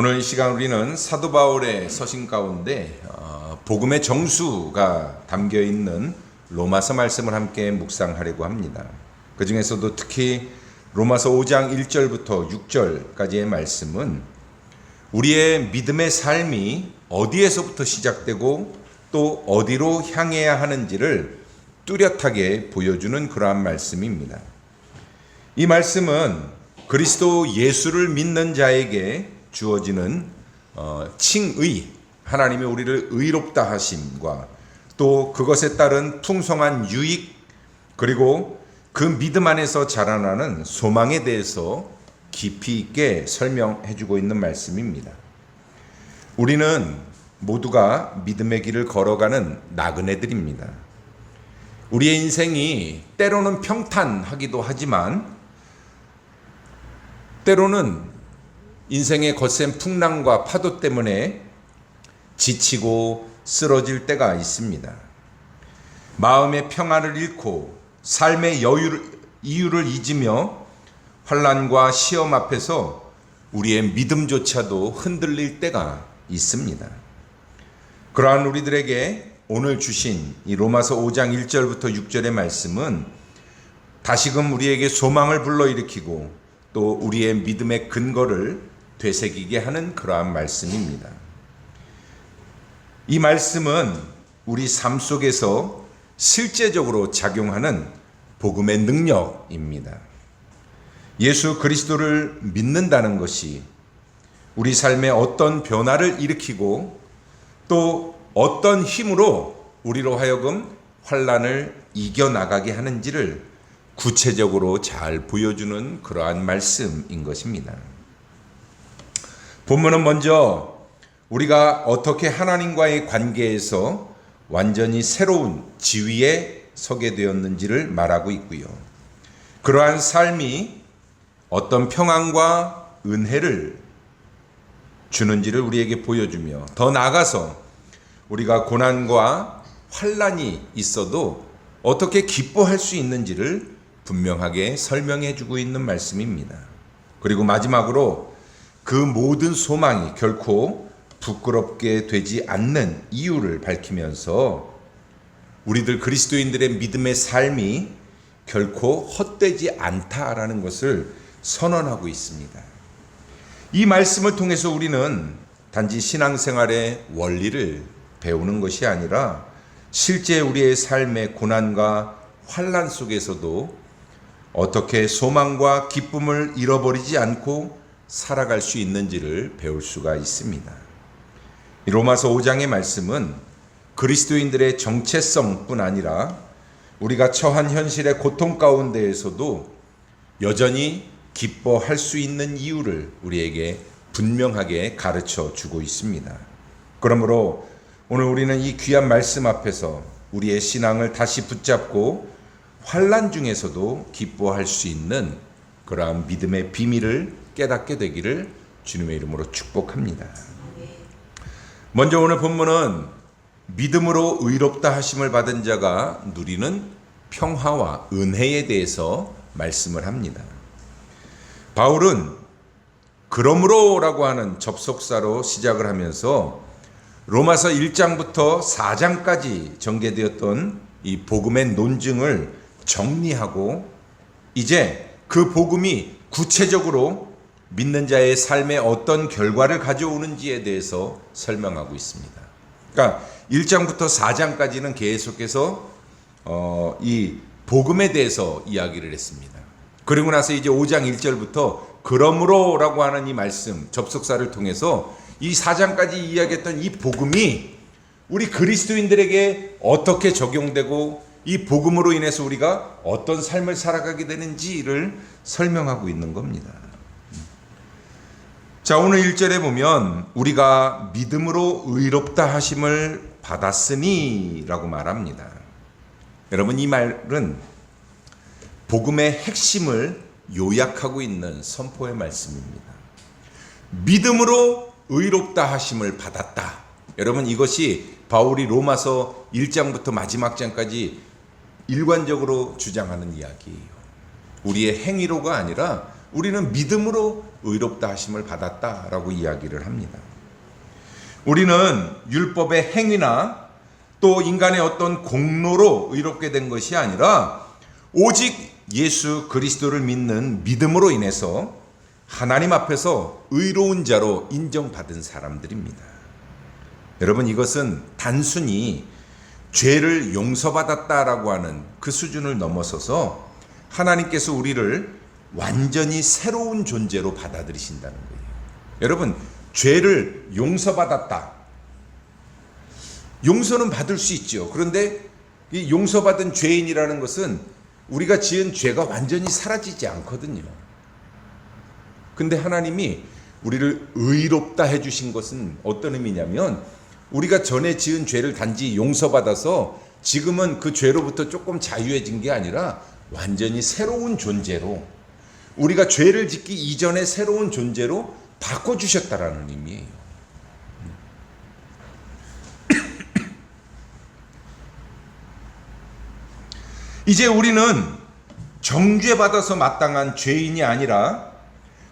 오늘 이 시간 우리는 사도 바울의 서신 가운데 복음의 정수가 담겨 있는 로마서 말씀을 함께 묵상하려고 합니다. 그 중에서도 특히 로마서 5장 1절부터 6절까지의 말씀은 우리의 믿음의 삶이 어디에서부터 시작되고 또 어디로 향해야 하는지를 뚜렷하게 보여주는 그러한 말씀입니다. 이 말씀은 그리스도 예수를 믿는 자에게 주어지는 칭의, 하나님이 우리를 의롭다 하심과 또 그것에 따른 풍성한 유익, 그리고 그 믿음 안에서 자라나는 소망에 대해서 깊이 있게 설명해 주고 있는 말씀입니다. 우리는 모두가 믿음의 길을 걸어가는 나그네들입니다. 우리의 인생이 때로는 평탄하기도 하지만 때로는 인생의 거센 풍랑과 파도 때문에 지치고 쓰러질 때가 있습니다. 마음의 평안을 잃고 삶의 이유를 잊으며 환난과 시험 앞에서 우리의 믿음조차도 흔들릴 때가 있습니다. 그러한 우리들에게 오늘 주신 이 로마서 5장 1절부터 6절의 말씀은 다시금 우리에게 소망을 불러일으키고 또 우리의 믿음의 근거를 되새기게 하는 그러한 말씀입니다. 이 말씀은 우리 삶 속에서 실제적으로 작용하는 복음의 능력입니다. 예수 그리스도를 믿는다는 것이 우리 삶에 어떤 변화를 일으키고 또 어떤 힘으로 우리로 하여금 환난을 이겨나가게 하는지를 구체적으로 잘 보여주는 그러한 말씀인 것입니다. 본문은 먼저 우리가 어떻게 하나님과의 관계에서 완전히 새로운 지위에 서게 되었는지를 말하고 있고요. 그러한 삶이 어떤 평안과 은혜를 주는지를 우리에게 보여주며 더 나아가서 우리가 고난과 환난이 있어도 어떻게 기뻐할 수 있는지를 분명하게 설명해 주고 있는 말씀입니다. 그리고 마지막으로 그 모든 소망이 결코 부끄럽게 되지 않는 이유를 밝히면서 우리들 그리스도인들의 믿음의 삶이 결코 헛되지 않다라는 것을 선언하고 있습니다. 이 말씀을 통해서 우리는 단지 신앙생활의 원리를 배우는 것이 아니라 실제 우리의 삶의 고난과 환난 속에서도 어떻게 소망과 기쁨을 잃어버리지 않고 살아갈 수 있는지를 배울 수가 있습니다. 로마서 5장의 말씀은 그리스도인들의 정체성뿐 아니라 우리가 처한 현실의 고통 가운데에서도 여전히 기뻐할 수 있는 이유를 우리에게 분명하게 가르쳐 주고 있습니다. 그러므로 오늘 우리는 이 귀한 말씀 앞에서 우리의 신앙을 다시 붙잡고 환난 중에서도 기뻐할 수 있는 그러한 믿음의 비밀을 깨닫게 되기를 주님의 이름으로 축복합니다. 먼저 오늘 본문은 믿음으로 의롭다 하심을 받은 자가 누리는 평화와 은혜에 대해서 말씀을 합니다. 바울은 그러므로라고 하는 접속사로 시작을 하면서 로마서 1장부터 4장까지 전개되었던 이 복음의 논증을 정리하고 이제 그 복음이 구체적으로 믿는 자의 삶에 어떤 결과를 가져오는지에 대해서 설명하고 있습니다. 그러니까 1장부터 4장까지는 계속해서 이 복음에 대해서 이야기를 했습니다. 그리고 나서 이제 5장 1절부터 그러므로라고 하는 이 말씀 접속사를 통해서 이 4장까지 이야기했던 이 복음이 우리 그리스도인들에게 어떻게 적용되고 이 복음으로 인해서 우리가 어떤 삶을 살아가게 되는지를 설명하고 있는 겁니다. 자, 오늘 1절에 보면 우리가 믿음으로 의롭다 하심을 받았으니 라고 말합니다. 여러분, 이 말은 복음의 핵심을 요약하고 있는 선포의 말씀입니다. 믿음으로 의롭다 하심을 받았다. 여러분, 이것이 바울이 로마서 1장부터 마지막 장까지 일관적으로 주장하는 이야기예요. 우리의 행위로가 아니라 우리는 믿음으로 의롭다 하심을 받았다라고 이야기를 합니다. 우리는 율법의 행위나 또 인간의 어떤 공로로 의롭게 된 것이 아니라 오직 예수 그리스도를 믿는 믿음으로 인해서 하나님 앞에서 의로운 자로 인정받은 사람들입니다. 여러분, 이것은 단순히 죄를 용서받았다라고 하는 그 수준을 넘어서서 하나님께서 우리를 완전히 새로운 존재로 받아들이신다는 거예요. 여러분, 죄를 용서받았다. 용서는 받을 수 있죠. 그런데 이 용서받은 죄인이라는 것은 우리가 지은 죄가 완전히 사라지지 않거든요. 근데 하나님이 우리를 의롭다 해주신 것은 어떤 의미냐면, 우리가 전에 지은 죄를 단지 용서받아서 지금은 그 죄로부터 조금 자유해진 게 아니라 완전히 새로운 존재로, 우리가 죄를 짓기 이전의 새로운 존재로 바꿔주셨다라는 의미예요. 이제 우리는 정죄받아서 마땅한 죄인이 아니라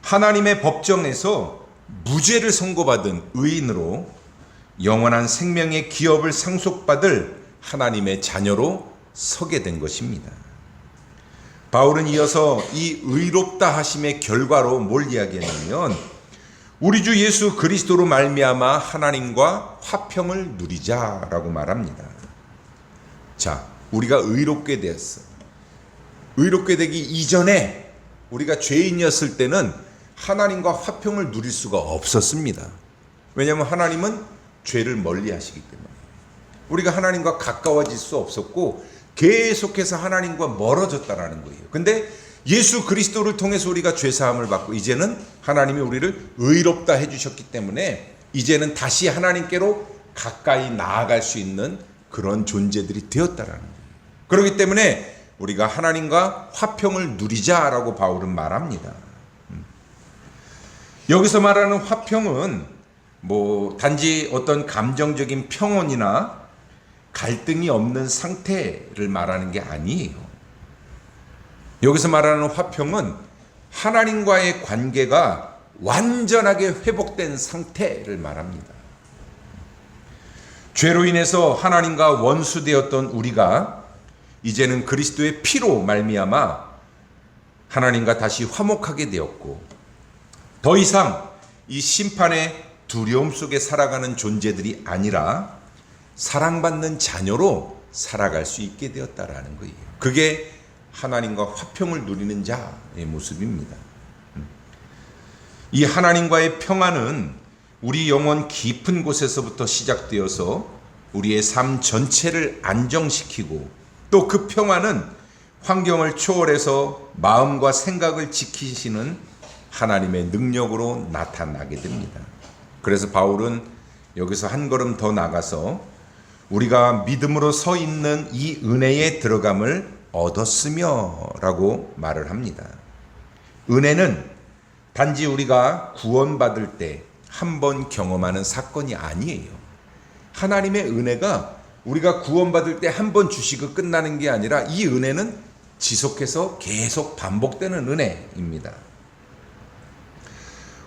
하나님의 법정에서 무죄를 선고받은 의인으로 영원한 생명의 기업을 상속받을 하나님의 자녀로 서게 된 것입니다. 바울은 이어서 이 의롭다 하심의 결과로 뭘 이야기했냐면, 우리 주 예수 그리스도로 말미암아 하나님과 화평을 누리자라고 말합니다. 자, 우리가 의롭게 되었어. 의롭게 되기 이전에 우리가 죄인이었을 때는 하나님과 화평을 누릴 수가 없었습니다. 왜냐하면 하나님은 죄를 멀리 하시기 때문에 우리가 하나님과 가까워질 수 없었고 계속해서 하나님과 멀어졌다라는 거예요. 근데 예수 그리스도를 통해서 우리가 죄사함을 받고 이제는 하나님이 우리를 의롭다 해주셨기 때문에 이제는 다시 하나님께로 가까이 나아갈 수 있는 그런 존재들이 되었다라는 거예요. 그렇기 때문에 우리가 하나님과 화평을 누리자라고 바울은 말합니다. 여기서 말하는 화평은 단지 어떤 감정적인 평온이나 갈등이 없는 상태를 말하는 게 아니에요. 여기서 말하는 화평은 하나님과의 관계가 완전하게 회복된 상태를 말합니다. 죄로 인해서 하나님과 원수되었던 우리가 이제는 그리스도의 피로 말미암아 하나님과 다시 화목하게 되었고, 더 이상 이 심판의 두려움 속에 살아가는 존재들이 아니라 사랑받는 자녀로 살아갈 수 있게 되었다라는 거예요. 그게 하나님과 화평을 누리는 자의 모습입니다. 이 하나님과의 평안은 우리 영혼 깊은 곳에서부터 시작되어서 우리의 삶 전체를 안정시키고, 또 그 평안은 환경을 초월해서 마음과 생각을 지키시는 하나님의 능력으로 나타나게 됩니다. 그래서 바울은 여기서 한 걸음 더 나가서 우리가 믿음으로 서 있는 이 은혜에 들어감을 얻었으며 라고 말을 합니다. 은혜는 단지 우리가 구원받을 때 한 번 경험하는 사건이 아니에요. 하나님의 은혜가 우리가 구원받을 때 한 번 주시고 끝나는 게 아니라 이 은혜는 지속해서 계속 반복되는 은혜입니다.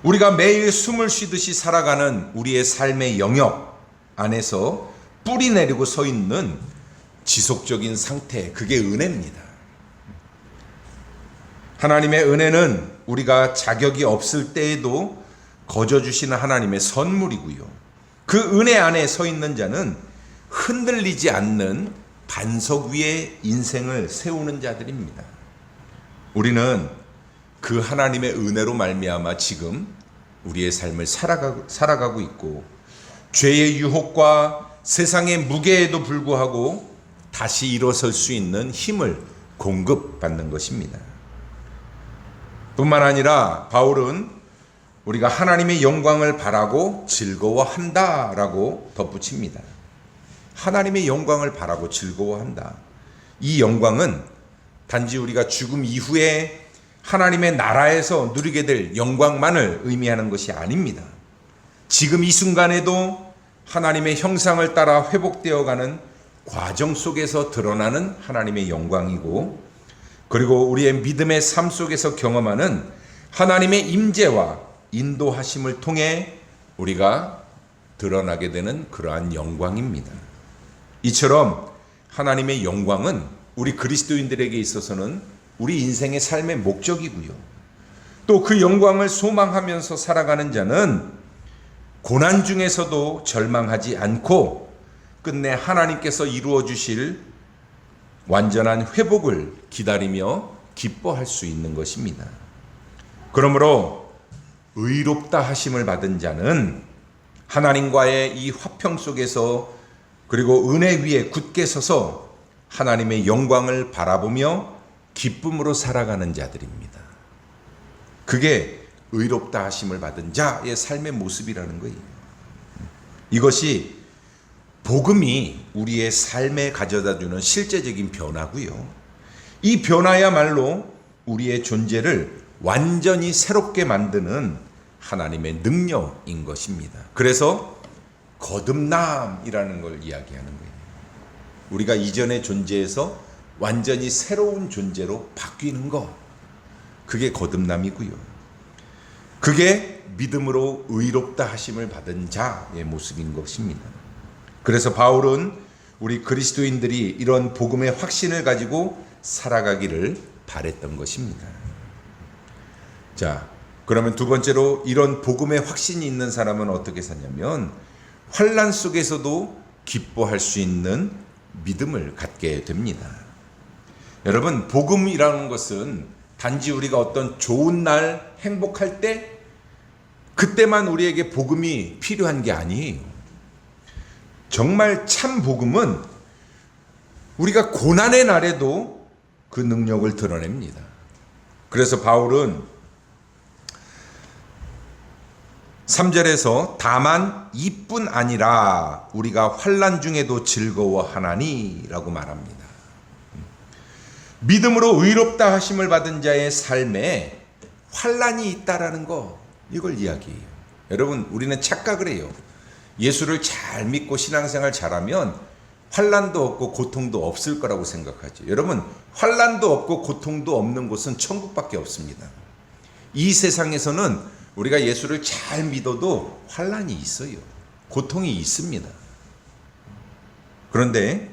우리가 매일 숨을 쉬듯이 살아가는 우리의 삶의 영역 안에서 뿌리 내리고 서 있는 지속적인 상태, 그게 은혜입니다. 하나님의 은혜는 우리가 자격이 없을 때에도 거저주시는 하나님의 선물이고요. 그 은혜 안에 서 있는 자는 흔들리지 않는 반석 위에 인생을 세우는 자들입니다. 우리는 그 하나님의 은혜로 말미암아 지금 우리의 삶을 살아가고 있고, 죄의 유혹과 세상의 무게에도 불구하고 다시 일어설 수 있는 힘을 공급받는 것입니다. 뿐만 아니라 바울은 우리가 하나님의 영광을 바라고 즐거워한다라고 덧붙입니다. 하나님의 영광을 바라고 즐거워한다. 이 영광은 단지 우리가 죽음 이후에 하나님의 나라에서 누리게 될 영광만을 의미하는 것이 아닙니다. 지금 이 순간에도 하나님의 형상을 따라 회복되어가는 과정 속에서 드러나는 하나님의 영광이고, 그리고 우리의 믿음의 삶 속에서 경험하는 하나님의 임재와 인도하심을 통해 우리가 드러나게 되는 그러한 영광입니다. 이처럼 하나님의 영광은 우리 그리스도인들에게 있어서는 우리 인생의 삶의 목적이고요. 또 그 영광을 소망하면서 살아가는 자는 고난 중에서도 절망하지 않고 끝내 하나님께서 이루어 주실 완전한 회복을 기다리며 기뻐할 수 있는 것입니다. 그러므로 의롭다 하심을 받은 자는 하나님과의 이 화평 속에서 그리고 은혜 위에 굳게 서서 하나님의 영광을 바라보며 기쁨으로 살아가는 자들입니다. 그게 의롭다 하심을 받은 자의 삶의 모습이라는 거예요. 이것이 복음이 우리의 삶에 가져다주는 실제적인 변화고요. 이 변화야말로 우리의 존재를 완전히 새롭게 만드는 하나님의 능력인 것입니다. 그래서 거듭남이라는 걸 이야기하는 거예요. 우리가 이전의 존재에서 완전히 새로운 존재로 바뀌는 것, 그게 거듭남이고요. 그게 믿음으로 의롭다 하심을 받은 자의 모습인 것입니다. 그래서 바울은 우리 그리스도인들이 이런 복음의 확신을 가지고 살아가기를 바랬던 것입니다. 자, 그러면 두 번째로 이런 복음의 확신이 있는 사람은 어떻게 사냐면 환난 속에서도 기뻐할 수 있는 믿음을 갖게 됩니다. 여러분, 복음이라는 것은 단지 우리가 어떤 좋은 날 행복할 때 그때만 우리에게 복음이 필요한 게 아니에요. 정말 참 복음은 우리가 고난의 날에도 그 능력을 드러냅니다. 그래서 바울은 3절에서 다만 이뿐 아니라 우리가 환난 중에도 즐거워하나니라고 말합니다. 믿음으로 의롭다 하심을 받은 자의 삶에 환난이 있다라는 거, 이걸 이야기해요. 여러분, 우리는 착각을 해요. 예수를 잘 믿고 신앙생활 잘하면 환난도 없고 고통도 없을 거라고 생각하죠. 여러분, 환난도 없고 고통도 없는 곳은 천국밖에 없습니다. 이 세상에서는 우리가 예수를 잘 믿어도 환난이 있어요. 고통이 있습니다. 그런데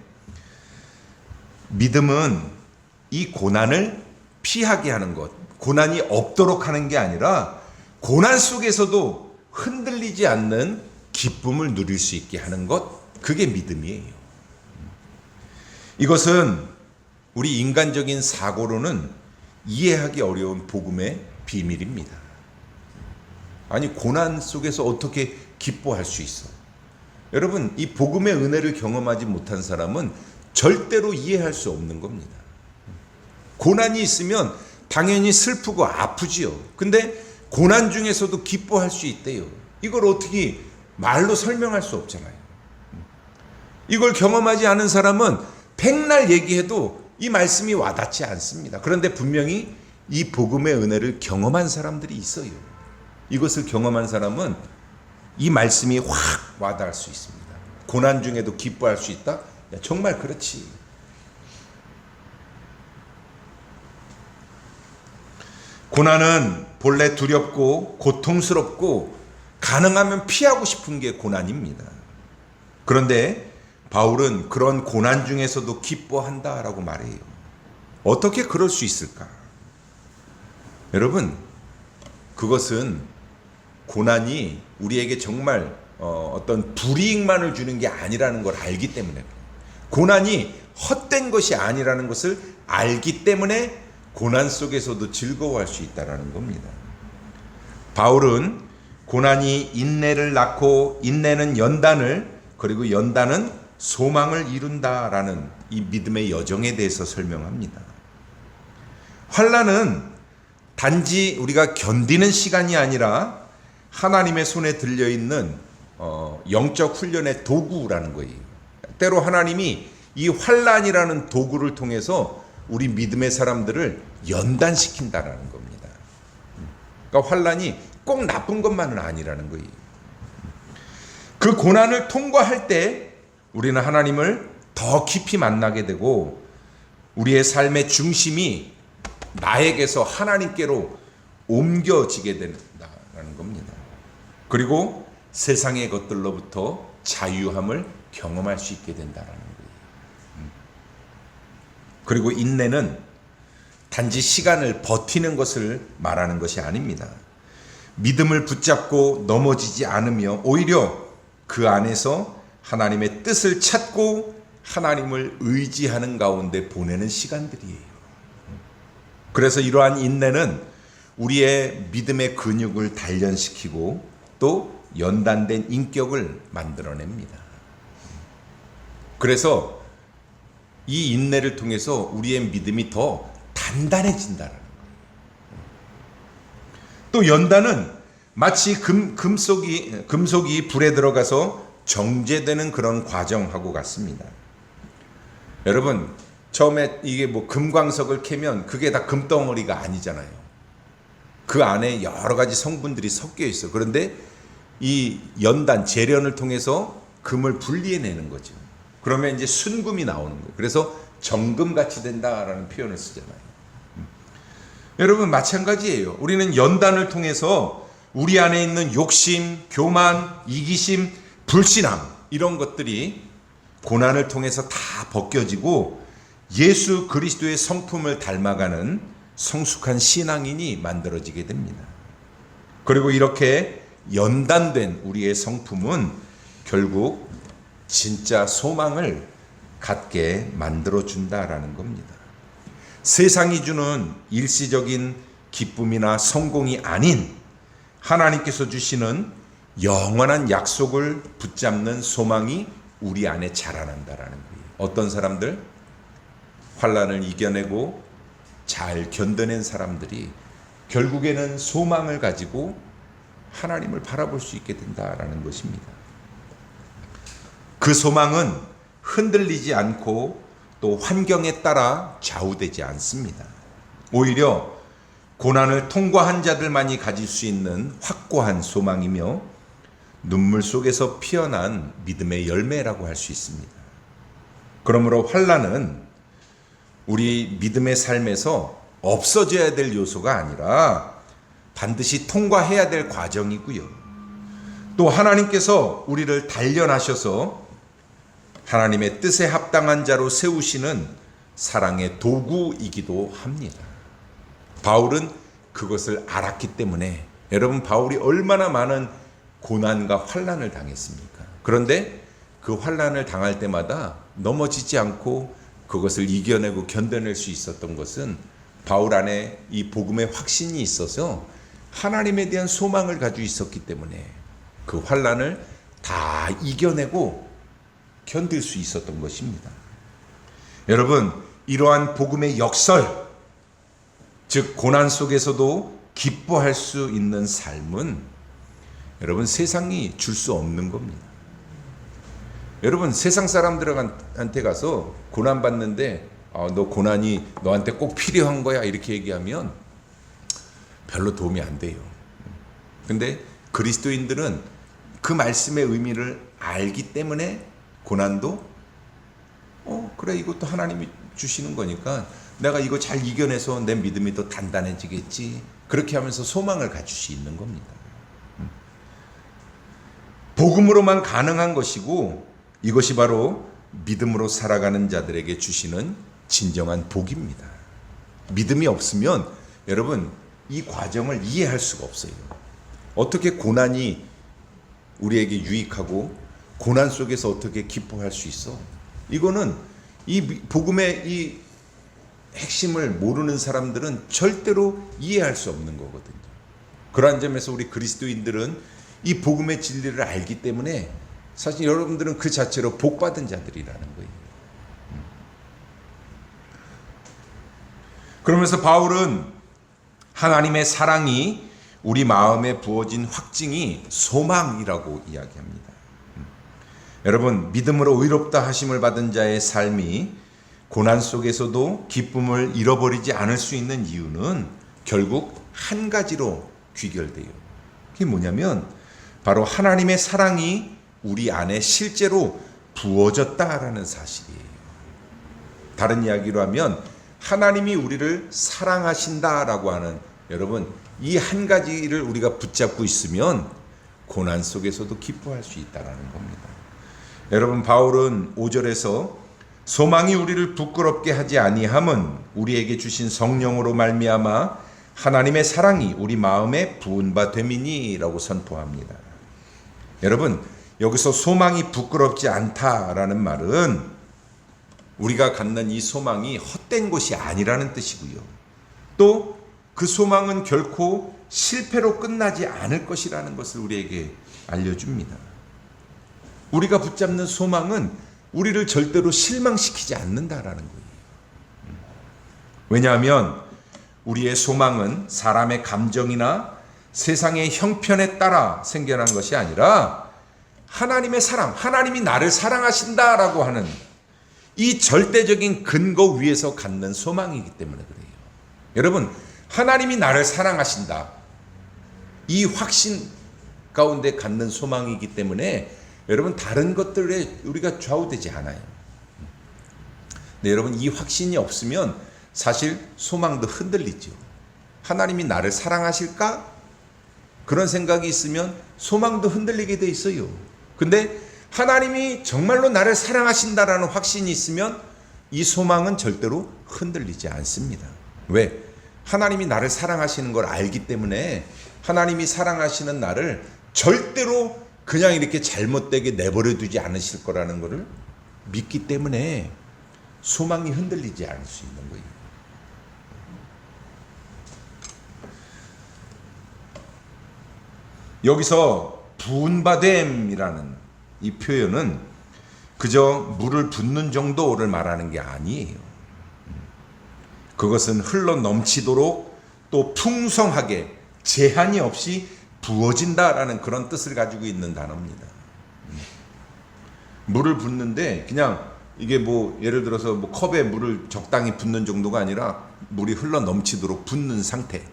믿음은 이 고난을 피하게 하는 것, 고난이 없도록 하는 게 아니라 고난 속에서도 흔들리지 않는 기쁨을 누릴 수 있게 하는 것, 그게 믿음이에요. 이것은 우리 인간적인 사고로는 이해하기 어려운 복음의 비밀입니다. 아니, 고난 속에서 어떻게 기뻐할 수 있어? 여러분, 이 복음의 은혜를 경험하지 못한 사람은 절대로 이해할 수 없는 겁니다. 고난이 있으면 당연히 슬프고 아프지요. 근데 고난 중에서도 기뻐할 수 있대요. 이걸 어떻게 말로 설명할 수 없잖아요. 이걸 경험하지 않은 사람은 백날 얘기해도 이 말씀이 와닿지 않습니다. 그런데 분명히 이 복음의 은혜를 경험한 사람들이 있어요. 이것을 경험한 사람은 이 말씀이 확 와닿을 수 있습니다. 고난 중에도 기뻐할 수 있다? 야, 정말 그렇지. 고난은 본래 두렵고 고통스럽고 가능하면 피하고 싶은 게 고난입니다. 그런데 바울은 그런 고난 중에서도 기뻐한다라고 말해요. 어떻게 그럴 수 있을까? 여러분, 그것은 고난이 우리에게 정말 어떤 불이익만을 주는 게 아니라는 걸 알기 때문에, 고난이 헛된 것이 아니라는 것을 알기 때문에 고난 속에서도 즐거워할 수 있다는 겁니다. 바울은 고난이 인내를 낳고 인내는 연단을, 그리고 연단은 소망을 이룬다라는 이 믿음의 여정에 대해서 설명합니다. 환난은 단지 우리가 견디는 시간이 아니라 하나님의 손에 들려있는 영적 훈련의 도구라는 거예요. 때로 하나님이 이 환난이라는 도구를 통해서 우리 믿음의 사람들을 연단시킨다라는 겁니다. 그러니까 환난이 꼭 나쁜 것만은 아니라는 거예요. 그 고난을 통과할 때 우리는 하나님을 더 깊이 만나게 되고 우리의 삶의 중심이 나에게서 하나님께로 옮겨지게 된다는 겁니다. 그리고 세상의 것들로부터 자유함을 경험할 수 있게 된다는 거예요. 그리고 인내는 단지 시간을 버티는 것을 말하는 것이 아닙니다. 믿음을 붙잡고 넘어지지 않으며 오히려 그 안에서 하나님의 뜻을 찾고 하나님을 의지하는 가운데 보내는 시간들이에요. 그래서 이러한 인내는 우리의 믿음의 근육을 단련시키고 또 연단된 인격을 만들어냅니다. 그래서 이 인내를 통해서 우리의 믿음이 더 단단해진다는 거예요. 또 연단은 마치 금속이 불에 들어가서 정제되는 그런 과정하고 같습니다. 여러분, 처음에 이게 뭐 금광석을 캐면 그게 다 금덩어리가 아니잖아요. 그 안에 여러 가지 성분들이 섞여 있어. 그런데 이 연단, 재련을 통해서 금을 분리해내는 거죠. 그러면 이제 순금이 나오는 거예요. 그래서 정금같이 된다라는 표현을 쓰잖아요. 여러분, 마찬가지예요. 우리는 연단을 통해서 우리 안에 있는 욕심, 교만, 이기심, 불신앙 이런 것들이 고난을 통해서 다 벗겨지고 예수 그리스도의 성품을 닮아가는 성숙한 신앙인이 만들어지게 됩니다. 그리고 이렇게 연단된 우리의 성품은 결국 진짜 소망을 갖게 만들어준다라는 겁니다. 세상이 주는 일시적인 기쁨이나 성공이 아닌 하나님께서 주시는 영원한 약속을 붙잡는 소망이 우리 안에 자라난다라는 거예요. 어떤 사람들? 환난을 이겨내고 잘 견뎌낸 사람들이 결국에는 소망을 가지고 하나님을 바라볼 수 있게 된다라는 것입니다. 그 소망은 흔들리지 않고 또 환경에 따라 좌우되지 않습니다. 오히려 고난을 통과한 자들만이 가질 수 있는 확고한 소망이며 눈물 속에서 피어난 믿음의 열매라고 할 수 있습니다. 그러므로 환난은 우리 믿음의 삶에서 없어져야 될 요소가 아니라 반드시 통과해야 될 과정이고요. 또 하나님께서 우리를 단련하셔서 하나님의 뜻에 합당한 자로 세우시는 사랑의 도구이기도 합니다. 바울은 그것을 알았기 때문에 여러분, 바울이 얼마나 많은 고난과 환난을 당했습니까? 그런데 그 환난을 당할 때마다 넘어지지 않고 그것을 이겨내고 견뎌낼 수 있었던 것은 바울 안에 이 복음의 확신이 있어서 하나님에 대한 소망을 가지고 있었기 때문에 그 환난을 다 이겨내고 견딜 수 있었던 것입니다. 여러분, 이러한 복음의 역설, 즉 고난 속에서도 기뻐할 수 있는 삶은 여러분 세상이 줄 수 없는 겁니다. 여러분, 세상 사람들한테 가서 고난 받는데 너 고난이 너한테 꼭 필요한 거야 이렇게 얘기하면 별로 도움이 안 돼요. 근데 그리스도인들은 그 말씀의 의미를 알기 때문에 고난도 그래, 이것도 하나님이 주시는 거니까 내가 이거 잘 이겨내서 내 믿음이 더 단단해지겠지, 그렇게 하면서 소망을 가질 수 있는 겁니다. 복음으로만 가능한 것이고 이것이 바로 믿음으로 살아가는 자들에게 주시는 진정한 복입니다. 믿음이 없으면 여러분 이 과정을 이해할 수가 없어요. 어떻게 고난이 우리에게 유익하고 고난 속에서 어떻게 기뻐할 수 있어? 이거는 이 복음의 이 핵심을 모르는 사람들은 절대로 이해할 수 없는 거거든요. 그러한 점에서 우리 그리스도인들은 이 복음의 진리를 알기 때문에 사실 여러분들은 그 자체로 복받은 자들이라는 거예요. 그러면서 바울은 하나님의 사랑이 우리 마음에 부어진 확증이 소망이라고 이야기합니다. 여러분, 믿음으로 의롭다 하심을 받은 자의 삶이 고난 속에서도 기쁨을 잃어버리지 않을 수 있는 이유는 결국 한 가지로 귀결돼요. 그게 뭐냐면 바로 하나님의 사랑이 우리 안에 실제로 부어졌다라는 사실이에요. 다른 이야기로 하면 하나님이 우리를 사랑하신다라고 하는 여러분, 이 한 가지를 우리가 붙잡고 있으면 고난 속에서도 기뻐할 수 있다는 겁니다. 여러분, 바울은 5절에서 소망이 우리를 부끄럽게 하지 아니함은 우리에게 주신 성령으로 말미암아 하나님의 사랑이 우리 마음에 부은 바 됨이니라고 선포합니다. 여러분, 여기서 소망이 부끄럽지 않다라는 말은 우리가 갖는 이 소망이 헛된 것이 아니라는 뜻이고요. 또 그 소망은 결코 실패로 끝나지 않을 것이라는 것을 우리에게 알려줍니다. 우리가 붙잡는 소망은 우리를 절대로 실망시키지 않는다라는 거예요. 왜냐하면 우리의 소망은 사람의 감정이나 세상의 형편에 따라 생겨난 것이 아니라 하나님의 사랑, 하나님이 나를 사랑하신다라고 하는 이 절대적인 근거 위에서 갖는 소망이기 때문에 그래요. 여러분, 하나님이 나를 사랑하신다. 이 확신 가운데 갖는 소망이기 때문에 여러분, 다른 것들에 우리가 좌우되지 않아요. 근데 여러분, 이 확신이 없으면 사실 소망도 흔들리죠. 하나님이 나를 사랑하실까? 그런 생각이 있으면 소망도 흔들리게 돼 있어요. 근데 하나님이 정말로 나를 사랑하신다라는 확신이 있으면 이 소망은 절대로 흔들리지 않습니다. 왜? 하나님이 나를 사랑하시는 걸 알기 때문에 하나님이 사랑하시는 나를 절대로 그냥 이렇게 잘못되게 내버려 두지 않으실 거라는 것을 믿기 때문에 소망이 흔들리지 않을 수 있는 거예요. 여기서 부은 바 됨이라는 이 표현은 그저 물을 붓는 정도를 말하는 게 아니에요. 그것은 흘러 넘치도록 또 풍성하게 제한이 없이 부어진다라는 그런 뜻을 가지고 있는 단어입니다. 물을 붓는데 그냥 이게 뭐 예를 들어서 뭐 컵에 물을 적당히 붓는 정도가 아니라 물이 흘러 넘치도록 붓는 상태.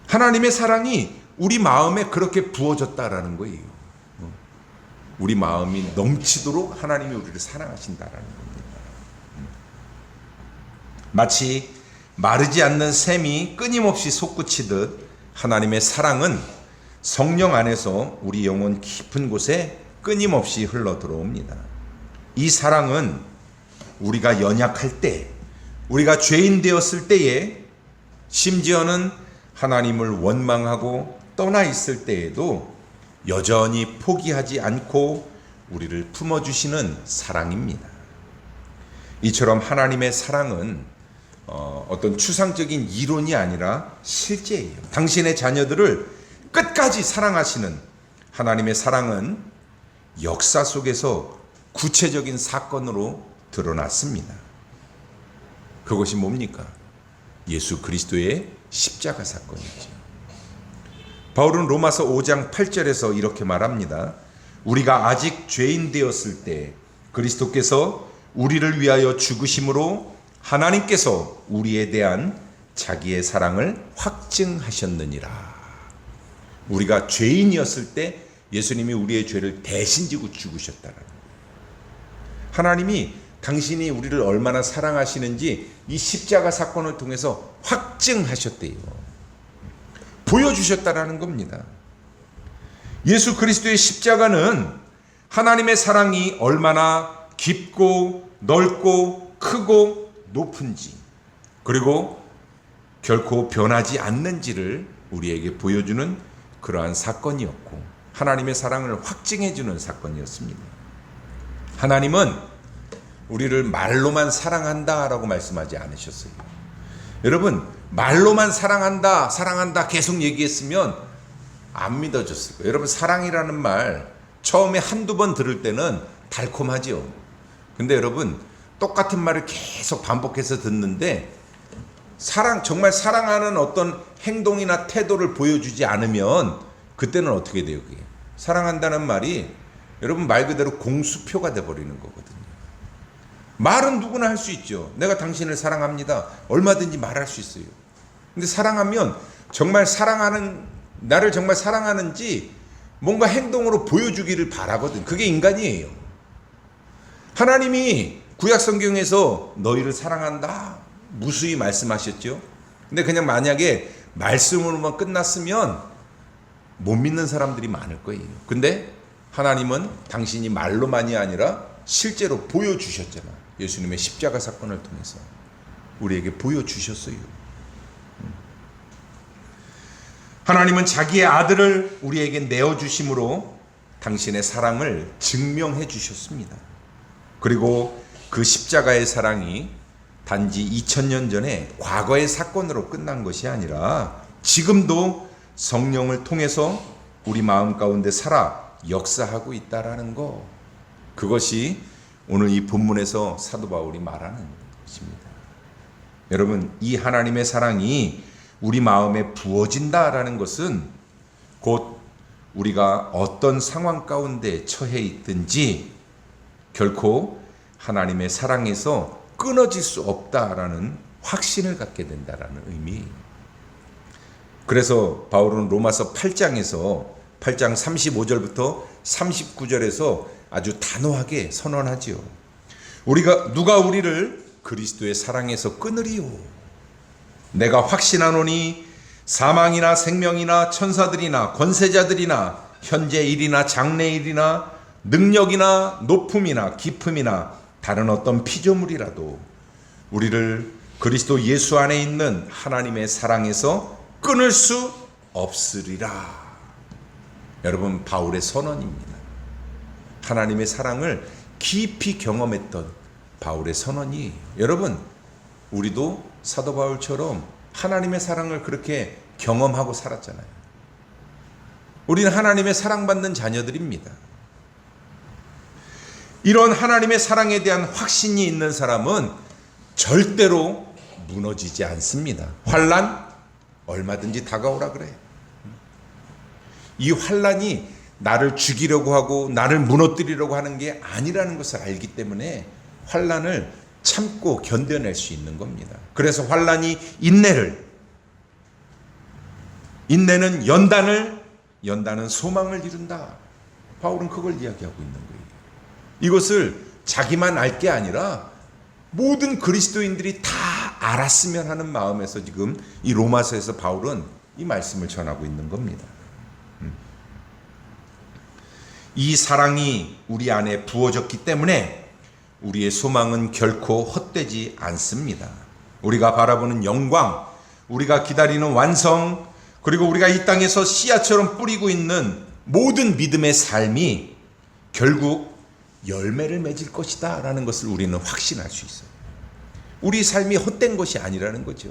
하나님의 사랑이 우리 마음에 그렇게 부어졌다라는 거예요. 우리 마음이 넘치도록 하나님이 우리를 사랑하신다라는 겁니다. 마치 마르지 않는 샘이 끊임없이 솟구치듯 하나님의 사랑은 성령 안에서 우리 영혼 깊은 곳에 끊임없이 흘러 들어옵니다. 이 사랑은 우리가 연약할 때, 우리가 죄인 되었을 때에, 심지어는 하나님을 원망하고 떠나 있을 때에도 여전히 포기하지 않고 우리를 품어주시는 사랑입니다. 이처럼 하나님의 사랑은 어떤 추상적인 이론이 아니라 실제예요. 당신의 자녀들을 끝까지 사랑하시는 하나님의 사랑은 역사 속에서 구체적인 사건으로 드러났습니다. 그것이 뭡니까? 예수 그리스도의 십자가 사건이죠. 바울은 로마서 5장 8절에서 이렇게 말합니다. 우리가 아직 죄인 되었을 때 그리스도께서 우리를 위하여 죽으심으로 하나님께서 우리에 대한 자기의 사랑을 확증하셨느니라. 우리가 죄인이었을 때 예수님이 우리의 죄를 대신 지고 죽으셨다는 거예요. 하나님이 당신이 우리를 얼마나 사랑하시는지 이 십자가 사건을 통해서 확증하셨대요. 보여주셨다라는 겁니다. 예수 그리스도의 십자가는 하나님의 사랑이 얼마나 깊고 넓고 크고 높은지, 그리고 결코 변하지 않는지를 우리에게 보여주는 그러한 사건이었고, 하나님의 사랑을 확증해주는 사건이었습니다. 하나님은 우리를 말로만 사랑한다라고 말씀하지 않으셨어요. 여러분, 말로만 사랑한다, 사랑한다 계속 얘기했으면 안 믿어졌을 거예요. 여러분, 사랑이라는 말 처음에 한두 번 들을 때는 달콤하죠. 근데 여러분, 똑같은 말을 계속 반복해서 듣는데 정말 사랑하는 어떤 행동이나 태도를 보여주지 않으면 그때는 어떻게 돼요? 그게 사랑한다는 말이 여러분 말 그대로 공수표가 돼버리는 거거든요. 말은 누구나 할 수 있죠. 내가 당신을 사랑합니다. 얼마든지 말할 수 있어요. 근데 사랑하면 정말 나를 정말 사랑하는지 뭔가 행동으로 보여주기를 바라거든. 그게 인간이에요. 하나님이 구약 성경에서 너희를 사랑한다 무수히 말씀하셨죠. 근데 그냥 만약에 말씀으로만 끝났으면 못 믿는 사람들이 많을 거예요. 근데 하나님은 당신이 말로만이 아니라 실제로 보여주셨잖아. 예수님의 십자가 사건을 통해서 우리에게 보여주셨어요. 하나님은 자기의 아들을 우리에게 내어주심으로 당신의 사랑을 증명해 주셨습니다. 그리고 그 십자가의 사랑이 단지 2000년 전에 과거의 사건으로 끝난 것이 아니라 지금도 성령을 통해서 우리 마음 가운데 살아 역사하고 있다라는 거, 그것이 오늘 이 본문에서 사도 바울이 말하는 것입니다. 여러분, 이 하나님의 사랑이 우리 마음에 부어진다라는 것은 곧 우리가 어떤 상황 가운데 처해 있든지 결코 하나님의 사랑에서 끊어질 수 없다라는 확신을 갖게 된다라는 의미. 그래서 바울은 로마서 8장에서 8장 35절부터 39절에서 아주 단호하게 선언하지요. 누가 우리를 그리스도의 사랑에서 끊으리요? 내가 확신하노니 사망이나 생명이나 천사들이나 권세자들이나 현재 일이나 장래 일이나 능력이나 높음이나 깊음이나 다른 어떤 피조물이라도 우리를 그리스도 예수 안에 있는 하나님의 사랑에서 끊을 수 없으리라. 여러분, 바울의 선언입니다. 하나님의 사랑을 깊이 경험했던 바울의 선언이, 여러분, 우리도 사도 바울처럼 하나님의 사랑을 그렇게 경험하고 살았잖아요. 우리는 하나님의 사랑받는 자녀들입니다. 이런 하나님의 사랑에 대한 확신이 있는 사람은 절대로 무너지지 않습니다. 환난 얼마든지 다가오라 그래. 이 환난이 나를 죽이려고 하고 나를 무너뜨리려고 하는 게 아니라는 것을 알기 때문에 환난을 참고 견뎌낼 수 있는 겁니다. 그래서 환난이 인내는 연단은 소망을 이룬다. 바울은 그걸 이야기하고 있는 거예요. 이것을 자기만 알 게 아니라 모든 그리스도인들이 다 알았으면 하는 마음에서 지금 이 로마서에서 바울은 이 말씀을 전하고 있는 겁니다. 이 사랑이 우리 안에 부어졌기 때문에 우리의 소망은 결코 헛되지 않습니다. 우리가 바라보는 영광, 우리가 기다리는 완성, 그리고 우리가 이 땅에서 씨앗처럼 뿌리고 있는 모든 믿음의 삶이 결국 열매를 맺을 것이다 라는 것을 우리는 확신할 수 있어요. 우리 삶이 헛된 것이 아니라는 거죠.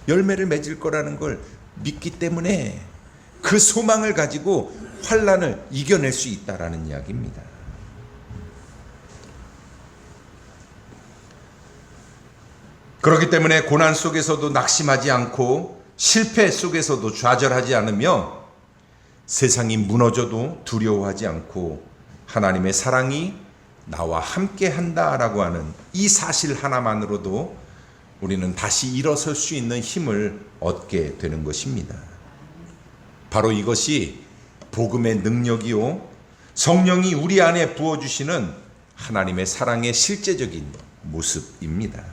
열매를 맺을 거라는 걸 믿기 때문에 그 소망을 가지고 환난을 이겨낼 수 있다라는 이야기입니다. 그렇기 때문에 고난 속에서도 낙심하지 않고 실패 속에서도 좌절하지 않으며 세상이 무너져도 두려워하지 않고 하나님의 사랑이 나와 함께 한다라고 하는 이 사실 하나만으로도 우리는 다시 일어설 수 있는 힘을 얻게 되는 것입니다. 바로 이것이 복음의 능력이요, 성령이 우리 안에 부어주시는 하나님의 사랑의 실제적인 모습입니다.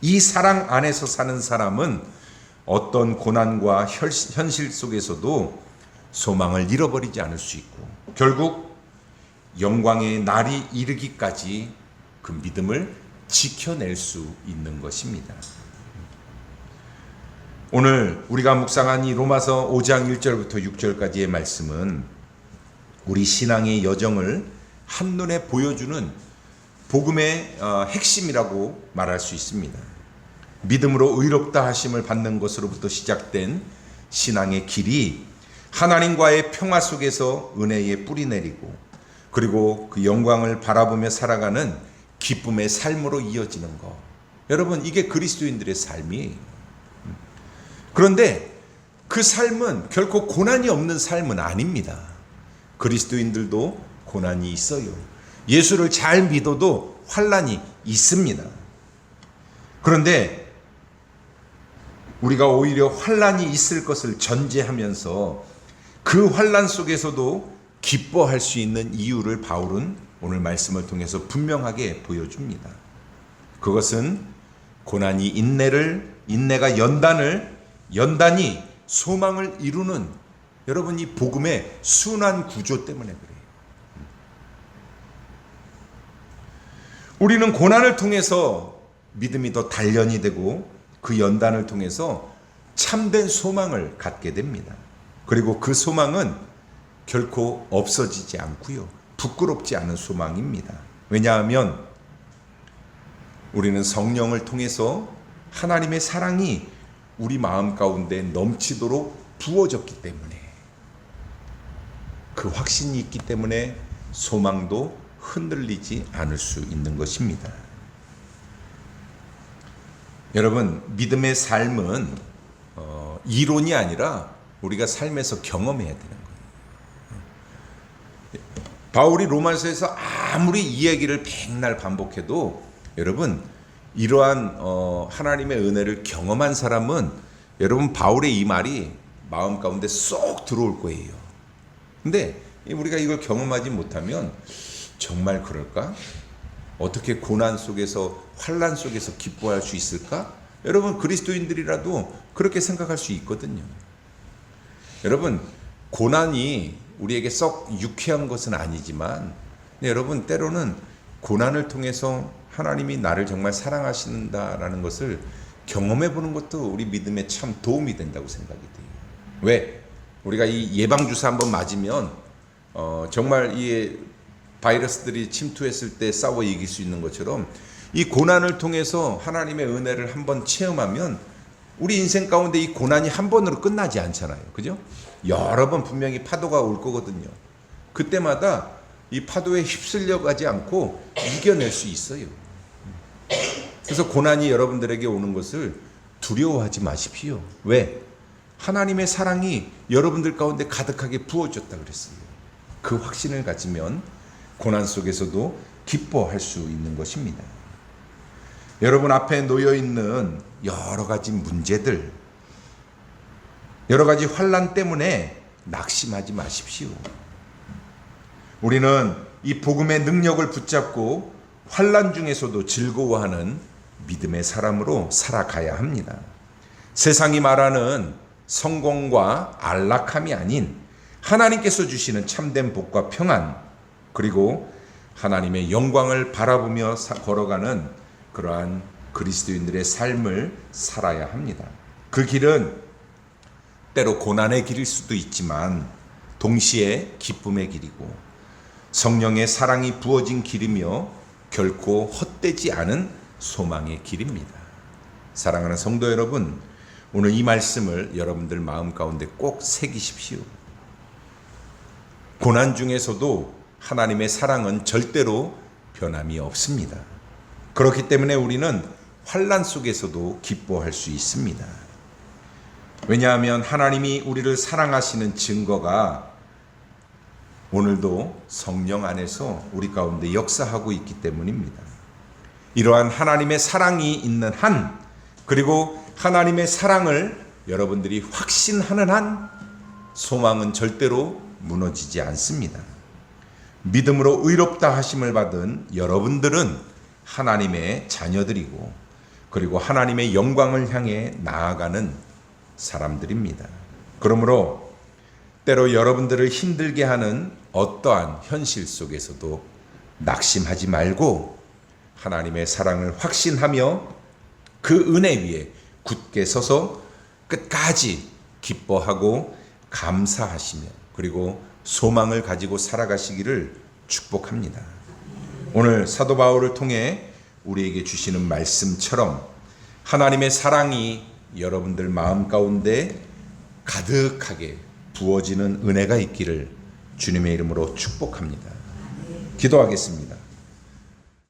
이 사랑 안에서 사는 사람은 어떤 고난과 현실 속에서도 소망을 잃어버리지 않을 수 있고 결국 영광의 날이 이르기까지 그 믿음을 지켜낼 수 있는 것입니다. 오늘 우리가 묵상한 이 로마서 5장 1절부터 6절까지의 말씀은 우리 신앙의 여정을 한눈에 보여주는 복음의 핵심이라고 말할 수 있습니다. 믿음으로 의롭다 하심을 받는 것으로부터 시작된 신앙의 길이 하나님과의 평화 속에서 은혜의 뿌리 내리고 그리고 그 영광을 바라보며 살아가는 기쁨의 삶으로 이어지는 것. 여러분, 이게 그리스도인들의 삶이에요. 그런데 그 삶은 결코 고난이 없는 삶은 아닙니다. 그리스도인들도 고난이 있어요. 예수를 잘 믿어도 환난이 있습니다. 그런데 우리가 오히려 환난이 있을 것을 전제하면서 그 환난 속에서도 기뻐할 수 있는 이유를 바울은 오늘 말씀을 통해서 분명하게 보여줍니다. 그것은 고난이 인내가 연단이 소망을 이루는, 여러분, 이 복음의 순환 구조 때문에 그래요. 우리는 고난을 통해서 믿음이 더 단련이 되고 그 연단을 통해서 참된 소망을 갖게 됩니다. 그리고 그 소망은 결코 없어지지 않고요, 부끄럽지 않은 소망입니다. 왜냐하면 우리는 성령을 통해서 하나님의 사랑이 우리 마음 가운데 넘치도록 부어졌기 때문에, 그 확신이 있기 때문에 소망도 흔들리지 않을 수 있는 것입니다. 여러분, 믿음의 삶은 이론이 아니라 우리가 삶에서 경험해야 되는 거예요. 바울이 로마서에서 아무리 이 얘기를 백날 반복해도, 여러분, 이러한 하나님의 은혜를 경험한 사람은, 여러분, 바울의 이 말이 마음 가운데 쏙 들어올 거예요. 근데 우리가 이걸 경험하지 못하면 정말 그럴까? 어떻게 고난 속에서, 환난 속에서 기뻐할 수 있을까? 여러분, 그리스도인들이라도 그렇게 생각할 수 있거든요. 여러분, 고난이 우리에게 썩 유쾌한 것은 아니지만, 여러분, 때로는 고난을 통해서 하나님이 나를 정말 사랑하신다라는 것을 경험해 보는 것도 우리 믿음에 참 도움이 된다고 생각이 돼요. 왜? 우리가 이 예방주사 한번 맞으면 정말 이 바이러스들이 침투했을 때 싸워 이길 수 있는 것처럼, 이 고난을 통해서 하나님의 은혜를 한번 체험하면 우리 인생 가운데 이 고난이 한 번으로 끝나지 않잖아요. 그죠? 여러 번 분명히 파도가 올 거거든요. 그때마다 이 파도에 휩쓸려 가지 않고 이겨낼 수 있어요. 그래서 고난이 여러분들에게 오는 것을 두려워하지 마십시오. 왜? 하나님의 사랑이 여러분들 가운데 가득하게 부어졌다 그랬어요. 그 확신을 가지면 고난 속에서도 기뻐할 수 있는 것입니다. 여러분 앞에 놓여 있는 여러 가지 문제들, 여러 가지 환난 때문에 낙심하지 마십시오. 우리는 이 복음의 능력을 붙잡고 환난 중에서도 즐거워하는 믿음의 사람으로 살아가야 합니다. 세상이 말하는 성공과 안락함이 아닌 하나님께서 주시는 참된 복과 평안, 그리고 하나님의 영광을 바라보며 걸어가는 그러한 그리스도인들의 삶을 살아야 합니다. 그 길은 때로 고난의 길일 수도 있지만 동시에 기쁨의 길이고 성령의 사랑이 부어진 길이며 결코 헛되지 않은 소망의 길입니다. 사랑하는 성도 여러분, 오늘 이 말씀을 여러분들 마음 가운데 꼭 새기십시오. 고난 중에서도 하나님의 사랑은 절대로 변함이 없습니다. 그렇기 때문에 우리는 환난 속에서도 기뻐할 수 있습니다. 왜냐하면 하나님이 우리를 사랑하시는 증거가 오늘도 성령 안에서 우리 가운데 역사하고 있기 때문입니다. 이러한 하나님의 사랑이 있는 한, 그리고 하나님의 사랑을 여러분들이 확신하는 한, 소망은 절대로 무너지지 않습니다. 믿음으로 의롭다 하심을 받은 여러분들은 하나님의 자녀들이고, 그리고 하나님의 영광을 향해 나아가는 사람들입니다. 그러므로 때로 여러분들을 힘들게 하는 어떠한 현실 속에서도 낙심하지 말고 하나님의 사랑을 확신하며 그 은혜 위에 굳게 서서 끝까지 기뻐하고 감사하시며 그리고 소망을 가지고 살아가시기를 축복합니다. 오늘 사도 바울을 통해 우리에게 주시는 말씀처럼 하나님의 사랑이 여러분들 마음 가운데 가득하게 부어지는 은혜가 있기를 주님의 이름으로 축복합니다. 기도하겠습니다.